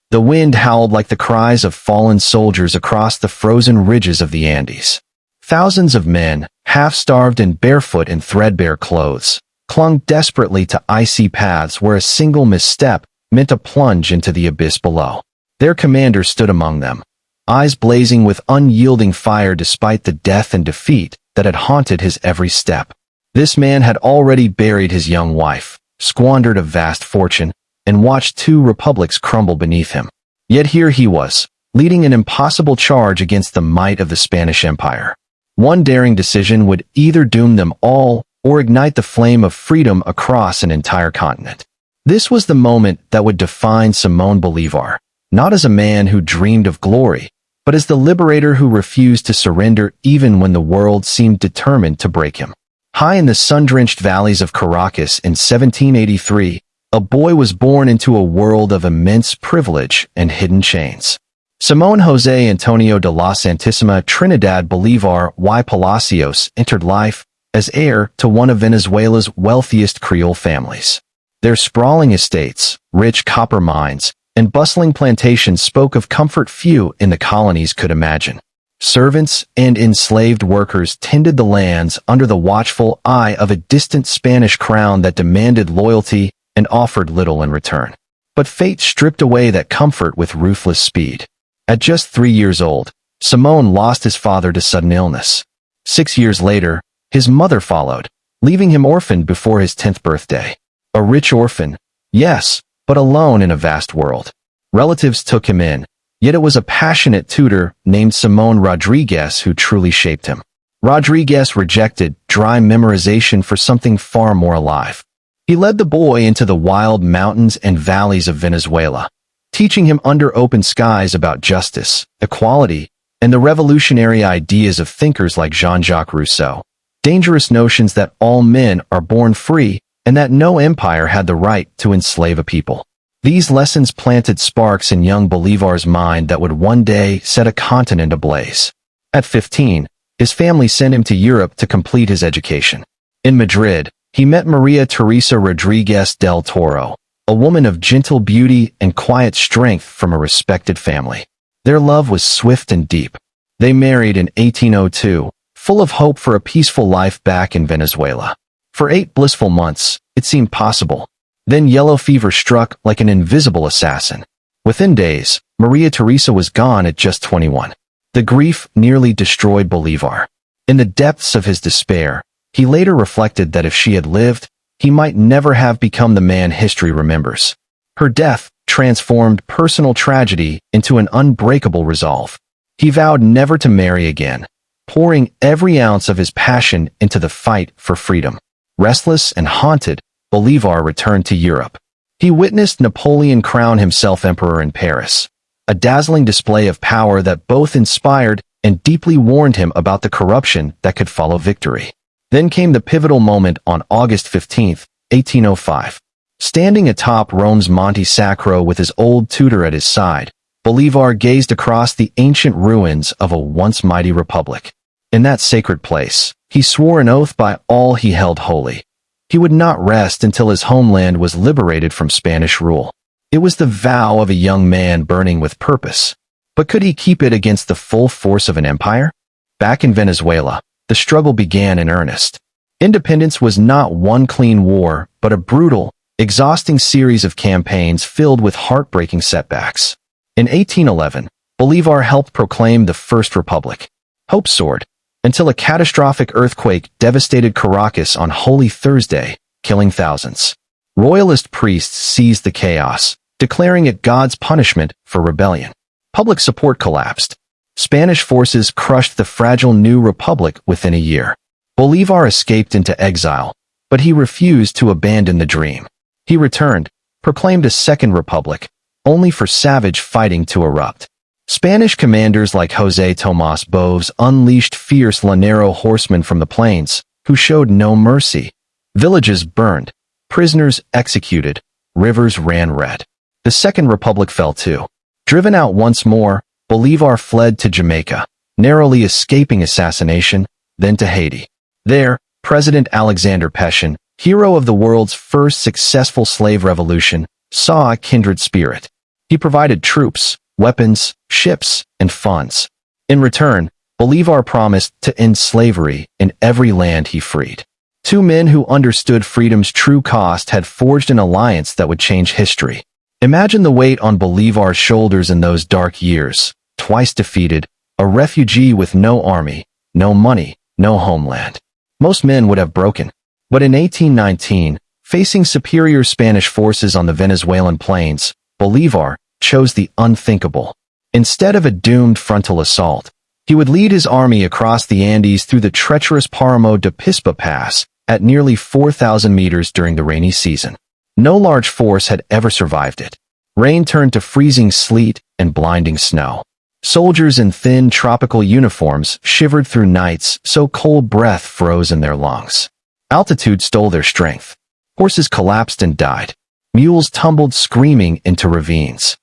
The wind howled like the cries of fallen soldiers across the frozen ridges of the Andes. Thousands of men, half-starved and barefoot in threadbare clothes, clung desperately to icy paths where a single misstep meant a plunge into the abyss below. Their commander stood among them, eyes blazing with unyielding fire despite the death and defeat that had haunted his every step. This man had already buried his young wife, squandered a vast fortune, and watched two republics crumble beneath him. Yet here he was, leading an impossible charge against the might of the Spanish Empire. One daring decision would either doom them all or ignite the flame of freedom across an entire continent. This was the moment that would define Simón Bolívar, not as a man who dreamed of glory, but as the liberator who refused to surrender even when the world seemed determined to break him. High in the sun-drenched valleys of Caracas in 1783, a boy was born into a world of immense privilege and hidden chains. Simón José Antonio de la Santísima Trinidad Bolívar y Palacios entered life as heir to one of Venezuela's wealthiest Creole families. Their sprawling estates, rich copper mines, and bustling plantations spoke of comfort few in the colonies could imagine. Servants and enslaved workers tended the lands under the watchful eye of a distant Spanish crown that demanded loyalty and offered little in return. But fate stripped away that comfort with ruthless speed. At just 3 years old, Simón lost his father to sudden illness. 6 years later, his mother followed, leaving him orphaned before his 10th birthday. A rich orphan, yes, but alone in a vast world. Relatives took him in, yet it was a passionate tutor named Simón Rodriguez who truly shaped him. Rodriguez rejected dry memorization for something far more alive. He led the boy into the wild mountains and valleys of Venezuela, teaching him under open skies about justice, equality, and the revolutionary ideas of thinkers like Jean-Jacques Rousseau. Dangerous notions that all men are born free and that no empire had the right to enslave a people. These lessons planted sparks in young Bolívar's mind that would one day set a continent ablaze. At 15, his family sent him to Europe to complete his education. In Madrid, he met Maria Teresa Rodriguez del Toro, a woman of gentle beauty and quiet strength from a respected family. Their love was swift and deep. They married in 1802, full of hope for a peaceful life back in Venezuela. For 8 blissful months, it seemed possible. Then yellow fever struck like an invisible assassin. Within days, Maria Teresa was gone at just 21. The grief nearly destroyed Bolívar. In the depths of his despair, he later reflected that if she had lived, he might never have become the man history remembers. Her death transformed personal tragedy into an unbreakable resolve. He vowed never to marry again, pouring every ounce of his passion into the fight for freedom. Restless and haunted, Bolívar returned to Europe. He witnessed Napoleon crown himself emperor in Paris, a dazzling display of power that both inspired and deeply warned him about the corruption that could follow victory. Then came the pivotal moment on August 15, 1805. Standing atop Rome's Monte Sacro with his old tutor at his side, Bolívar gazed across the ancient ruins of a once mighty republic. In that sacred place, he swore an oath by all he held holy. He would not rest until his homeland was liberated from Spanish rule. It was the vow of a young man burning with purpose. But could he keep it against the full force of an empire? Back in Venezuela, the struggle began in earnest. Independence was not one clean war, but a brutal, exhausting series of campaigns filled with heartbreaking setbacks. In 1811, Bolívar helped proclaim the First Republic. Hope soared, until a catastrophic earthquake devastated Caracas on Holy Thursday, killing thousands. Royalist priests seized the chaos, declaring it God's punishment for rebellion. Public support collapsed. Spanish forces crushed the fragile new republic within a year. Bolívar escaped into exile, but he refused to abandon the dream. He returned, proclaimed a second republic, only for savage fighting to erupt. Spanish commanders like José Tomás Boves unleashed fierce Llanero horsemen from the plains, who showed no mercy. Villages burned, prisoners executed, rivers ran red. The Second Republic fell too. Driven out once more, Bolívar fled to Jamaica, narrowly escaping assassination, then to Haiti. There, President Alexander Pétion, hero of the world's first successful slave revolution, saw a kindred spirit. He provided troops, weapons, ships, and funds. In return, Bolívar promised to end slavery in every land he freed. Two men who understood freedom's true cost had forged an alliance that would change history. Imagine the weight on Bolívar's shoulders in those dark years, twice defeated, a refugee with no army, no money, no homeland. Most men would have broken. But in 1819, facing superior Spanish forces on the Venezuelan plains, Bolívar chose the unthinkable. Instead of a doomed frontal assault, he would lead his army across the Andes through the treacherous Páramo de Pispa Pass at nearly 4,000 meters during the rainy season. No large force had ever survived it. Rain turned to freezing sleet and blinding snow. Soldiers in thin tropical uniforms shivered through nights so cold breath froze in their lungs. Altitude stole their strength. Horses collapsed and died. Mules tumbled screaming into ravines.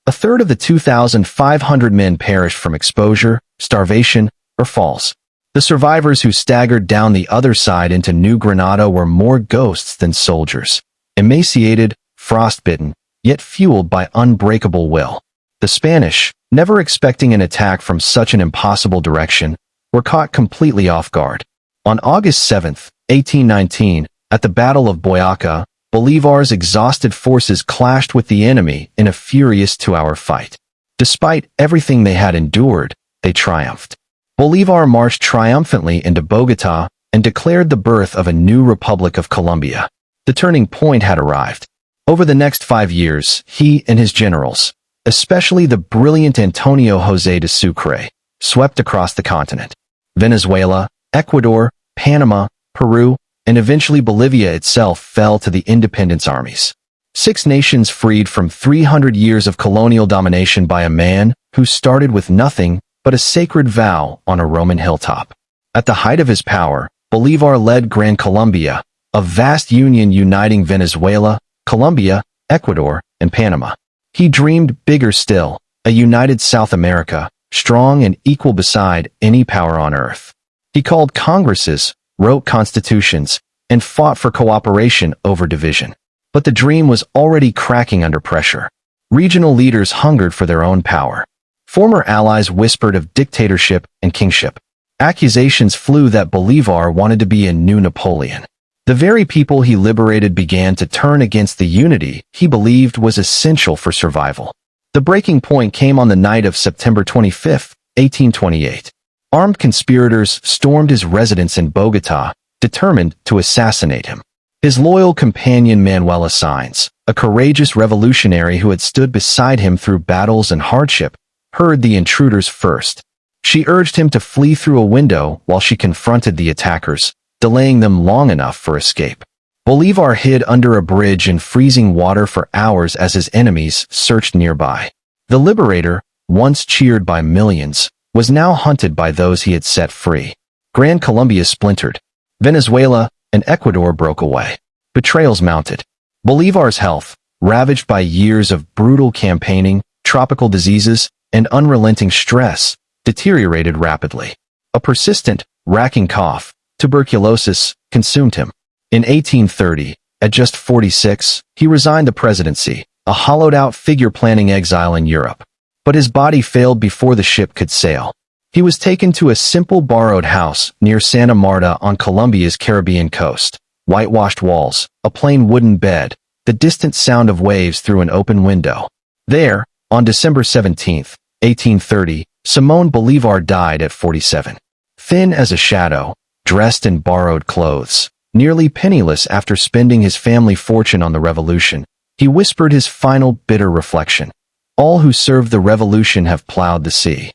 A third of the 2,500 men perished from exposure, starvation, or falls. The survivors who staggered down the other side into New Granada were more ghosts than soldiers. Emaciated, frostbitten, yet fueled by unbreakable will. The Spanish, never expecting an attack from such an impossible direction, were caught completely off guard. On August 7, 1819, at the Battle of Boyacá, Bolívar's exhausted forces clashed with the enemy in a furious two-hour fight. Despite everything they had endured, they triumphed. Bolívar marched triumphantly into Bogotá and declared the birth of a new Republic of Colombia. The turning point had arrived. Over the next 5 years, he and his generals, especially the brilliant Antonio José de Sucre, swept across the continent. Venezuela, Ecuador, Panama, Peru, and eventually Bolivia itself fell to the independence armies. 6 nations freed from 300 years of colonial domination by a man who started with nothing but a sacred vow on a Roman hilltop. At the height of his power, Bolívar led Gran Colombia, a vast union uniting Venezuela, Colombia, Ecuador, and Panama. He dreamed bigger still, a united South America, strong and equal beside any power on earth. He called congresses, wrote constitutions, and fought for cooperation over division. But the dream was already cracking under pressure. Regional leaders hungered for their own power. Former allies whispered of dictatorship and kingship. Accusations flew that Bolívar wanted to be a new Napoleon. The very people he liberated began to turn against the unity he believed was essential for survival. The breaking point came on the night of September 25, 1828. Armed conspirators stormed his residence in Bogotá, determined to assassinate him. His loyal companion Manuela Sáenz, a courageous revolutionary who had stood beside him through battles and hardship, heard the intruders first. She urged him to flee through a window while she confronted the attackers, delaying them long enough for escape. Bolívar hid under a bridge in freezing water for hours as his enemies searched nearby. The Liberator, once cheered by millions, was now hunted by those he had set free. Gran Colombia splintered. Venezuela and Ecuador broke away. Betrayals mounted. Bolívar's health, ravaged by years of brutal campaigning, tropical diseases, and unrelenting stress, deteriorated rapidly. A persistent, racking cough, tuberculosis, consumed him. In 1830, at just 46, he resigned the presidency, a hollowed-out figure planning exile in Europe. But his body failed before the ship could sail. He was taken to a simple borrowed house near Santa Marta on Colombia's Caribbean coast. Whitewashed walls, a plain wooden bed, the distant sound of waves through an open window. There, on December 17, 1830, Simón Bolívar died at 47. Thin as a shadow, dressed in borrowed clothes, nearly penniless after spending his family fortune on the revolution, he whispered his final bitter reflection. All who served the revolution have plowed the sea.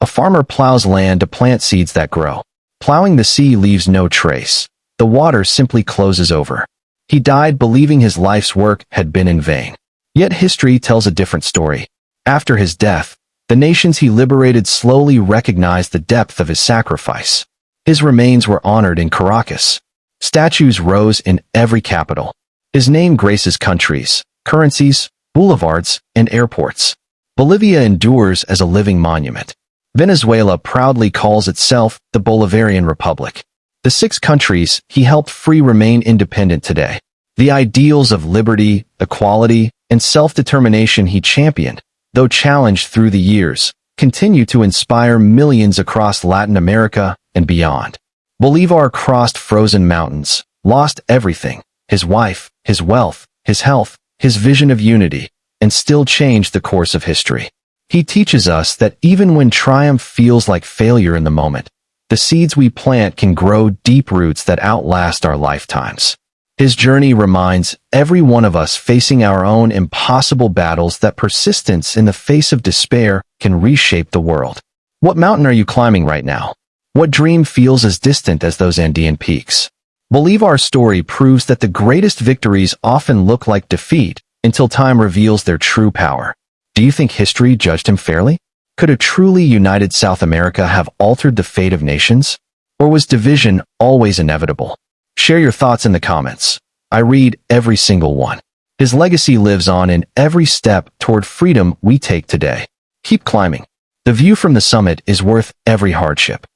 A farmer plows land to plant seeds that grow. Plowing the sea leaves no trace. The water simply closes over. He died believing his life's work had been in vain. Yet history tells a different story. After his death, the nations he liberated slowly recognized the depth of his sacrifice. His remains were honored in Caracas. Statues rose in every capital. His name graces countries, currencies, boulevards, and airports. Bolivia endures as a living monument. Venezuela proudly calls itself the Bolivarian Republic. The 6 countries he helped free remain independent today. The ideals of liberty, equality, and self-determination he championed, though challenged through the years, continue to inspire millions across Latin America and beyond. Bolívar crossed frozen mountains, lost everything, his wife, his wealth, his health, his vision of unity, and still changed the course of history. He teaches us that even when triumph feels like failure in the moment, the seeds we plant can grow deep roots that outlast our lifetimes. His journey reminds every one of us facing our own impossible battles that persistence in the face of despair can reshape the world. What mountain are you climbing right now? What dream feels as distant as those Andean peaks? Bolívar's story proves that the greatest victories often look like defeat until time reveals their true power. Do you think history judged him fairly? Could a truly united South America have altered the fate of nations? Or was division always inevitable? Share your thoughts in the comments. I read every single one. His legacy lives on in every step toward freedom we take today. Keep climbing. The view from the summit is worth every hardship.